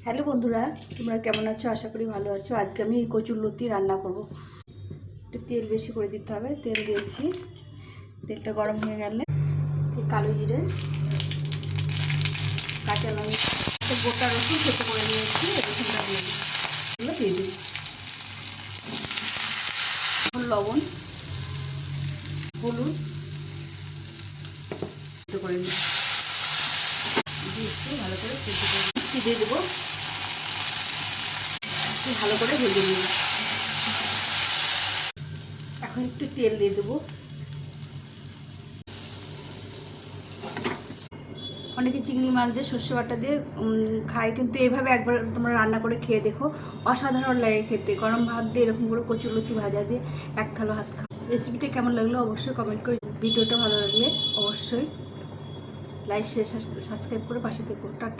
Hello বন্ধুরা, তোমরা কেমন আছো? আশা করি ভালো আছো। আজকে আমি এই কচুরলতি রান্না করব। একটু তেল বেশি করে দিতে হবে। তেল দিয়েছি, তেলটা গরম হয়ে গেলে এই কালো জিরে, কাঁচা লঙ্কা, গোটা রসুন সেদ্ধ করে নিয়েছি, রসুনটা দিয়ে দিই, এগুলো দিয়ে দিই, লবণ, হলুদ সেদ্ধ করে নিই, দিয়ে একটু ভালো করে সেদ্ধ করে দিয়ে দেবো, একটু ভালো করে ভেজে নিই। এখন একটু তেল দিয়ে দেবো। অনেকে চিংড়ি মাছ দিয়ে সর্ষে বাটা দিয়ে খায়, কিন্তু এইভাবে একবার তোমরা রান্না করে খেয়ে দেখো, অসাধারণ লাগে খেতে। গরম ভাত দিয়ে এরকম করে কচুরলতি ভাজা দিয়ে এক থালা ভাত খাও। রেসিপিটা কেমন লাগলো অবশ্যই কমেন্ট করে। ভিডিওটা ভালো লাগলে অবশ্যই লাইক শেয়ার সাবস্ক্রাইব করে পাশে থেকো। টাটা।